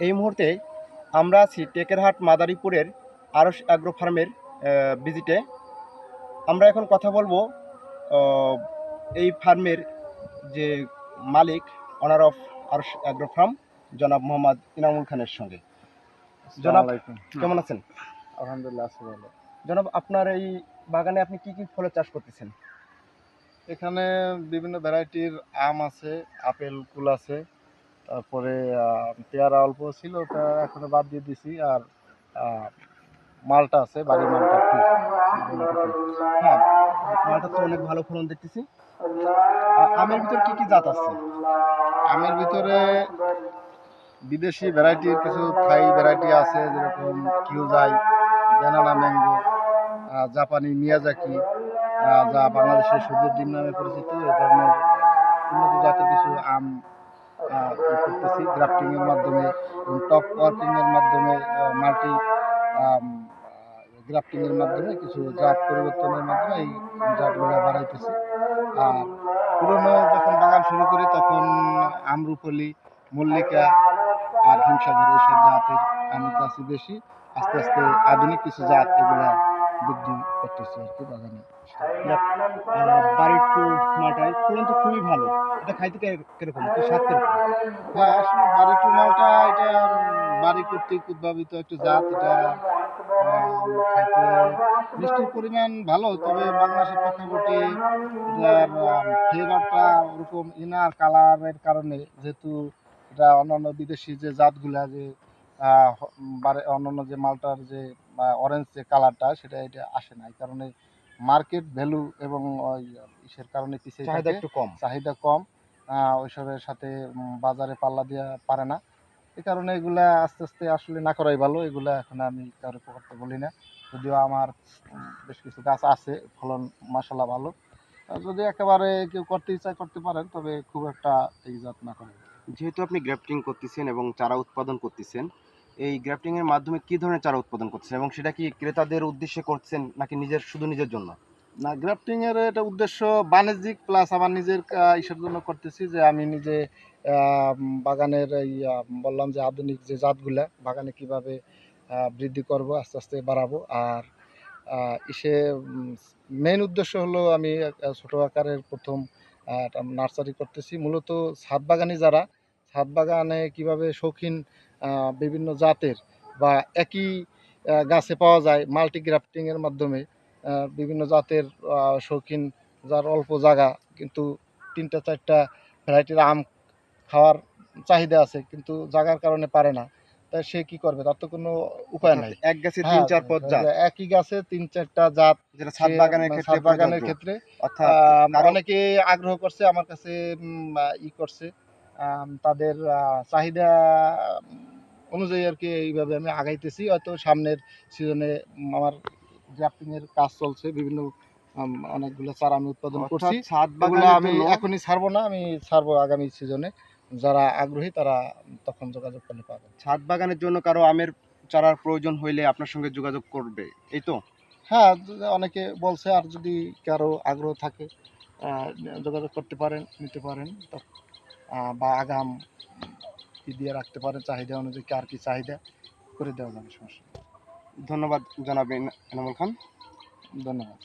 এই মুহূর্তে আমরা আছি টেকেরহাট মাদারীপুরের আরশ অ্যাগ্রো ফার্মের ভিজিটে। আমরা এখন কথা বলবো এই ফার্মের যে মালিক, owner of Arosh agro farm, জনাব মোহাম্মদ ইনামুল খানের সঙ্গে। জনাব, কেমন আছেন? আলহামদুলিল্লাহ আছি ভালো। জনাব, আপনার এই বাগানে আপনি কি কি ফলের চাষ করতেছেন? এখানে বিভিন্ন ভ্যারাইটির আম আছে, আপেল কুল আছে, তারপরে পেয়ারা অল্প ছিল, ওটা এখনো বাদ দিয়ে দিছি। আর মালটা আছে, বাড়ি মালটা টু। হ্যাঁ, মালটা তো অনেক ভালো ফলন দেখতেছি। আমের ভিতর কি কি জাত আছে? আমের ভিতরে বিদেশি ভ্যারাইটির কিছু থাই ভ্যারাইটি আছে, যেরকম কিউজাই, ব্যানানা ম্যাঙ্গো, জাপানি মিয়াজাকি, যা বাংলাদেশের সূর্যের ডিম নামে পরিচিত। এই ধরনের উন্নত জাতের কিছু আম করতেছি গ্রাফটিংয়ের মাধ্যমে এবং টপ ওয়ার্কিংয়ের মাধ্যমে, মাল্টি গ্রাফটিংয়ের মাধ্যমে কিছু জাত পরিবর্তনের মাধ্যমে এই জাতগুলো বাড়াইতেছি। আর পুরনো যখন বাগান শুরু করি তখন আমরুপলি, মল্লিকা আর হিমসাগর এইসব জাতের আমের গাছই বেশি। আস্তে আস্তে আধুনিক কিছু জাত এগুলা বৃদ্ধি করতেছি আর কি বাগানে। বাড়ির টু মালটার ফলন তো খুবই ভালো। এটা খাইতে কিরকম, কি স্বাদ কিরকম? হ্যাঁ, আসলে বাড়ি টু মালটা এটা বাড়ি কর্তৃক উদ্ভাবিত একটা জাত। এটা খাইতে মিষ্টির পরিমাণ ভালো, তবে বাংলাদেশের প্রেক্ষাপটে এটার ফ্লেভারটা ওরকম ইনার কালারের কারণে, যেহেতু এটা অন্যান্য বিদেশি যে জাতগুলা যে অন্যান্য যে মালটার যে অরেঞ্জ যে কালারটা, সেটা এটা আসে না। এই কারণে মার্কেট ভ্যালু এবং ওই ইসের কারণে পিছিয়ে চাহিদা থাকে, একটু কম। চাহিদা কম, ওইসবের সাথে বাজারে পাল্লা দেওয়া পারে না। এই কারণে এগুলা আস্তে আস্তে আসলে না করাই ভালো। এগুলা এখন আমি কারো করতে বলি না, যদিও আমার বেশ কিছু গাছ আছে, ফলন মাশাআল্লাহ ভালো। যদি একেবারে কেউ করতে চায় করতে পারেন, তবে খুব একটা এই জাত না করে। যেহেতু আপনি গ্রাফটিং করতেছেন এবং চারা উৎপাদন করতেছেন, এই গ্রাফটিং এর মাধ্যমে কি ধরনের চারা উৎপাদন করতেছেন এবং সেটা কি ক্রেতাদের উদ্দেশ্যে করছেন নাকি শুধু নিজের জন্য? না, গ্রাফটিং এর এটা উদ্দেশ্য বাণিজ্যিক, প্লাস আমার নিজের ইসের জন্য করতেছি, যে আমি নিজে বাগানের এই বললাম যে আধুনিক যে জাতগুলা বাগানে কিভাবে বৃদ্ধি করব, আস্তে আস্তে বাড়াবো। আর ইসে মেইন উদ্দেশ্য হলো আমি ছোট আকারের প্রথম নার্সারি করতেছি। মূলত ছাদ বাগানি যারা, ছাদ বাগানে কিভাবে শৌখিন বিভিন্ন জাতের বা একই গাছে পাওয়া যায় মাল্টি গ্রাফটিংয়ের মাধ্যমে বিভিন্ন জাতের শৌখিন, যার অল্প জায়গা কিন্তু ৩টা ৪টা ভ্যারাইটির আম খাওয়ার চাহিদা আছে, কিন্তু জায়গার কারণে পারে না। তাই সে কি করবে? তার তো কোনো উপায় নাই। এক গাছে তিন হ্যাঁ, চার পদ জাত, একই গাছে ৩-৪টা জাত যেটা ছাদ বাগানের ক্ষেত্রে ছাদ বাগানের প্রযোজ্য। ক্ষেত্রে অর্থাৎ অনেকে আগ্রহ করছে আমার কাছে, করছে তাদের চাহিদা অনুযায়ী আর কি। এইভাবে আমি আগাইতেছি। হয়তো সামনের সিজনে আমার গ্রাফটিংয়ের কাজ চলছে, বিভিন্ন অনেকগুলো চারা আমি উৎপাদন করছি। ছাদ এগুলো বাগানের আমি জন্য, এখনই ছাড়বো না, আমি ছাড়বো আগামী সিজনে। যারা আগ্রহী তারা তখন যোগাযোগ করলে পাবেন। ছাদ বাগানের জন্য কারো আমের চারার প্রয়োজন হইলে আপনার সঙ্গে যোগাযোগ করবে, এই তো? হ্যাঁ, অনেকে বলছে, আর যদি কারো আগ্রহ থাকে যোগাযোগ করতে পারেন, নিতে পারেন। বা আগাম দিয়ে রাখতে পারেন, চাহিদা অনুযায়ী কার কি চাহিদা করে দেওয়া যাবে, সমস্যা নেই। ধন্যবাদ জনাব এনামুল খান। ধন্যবাদ।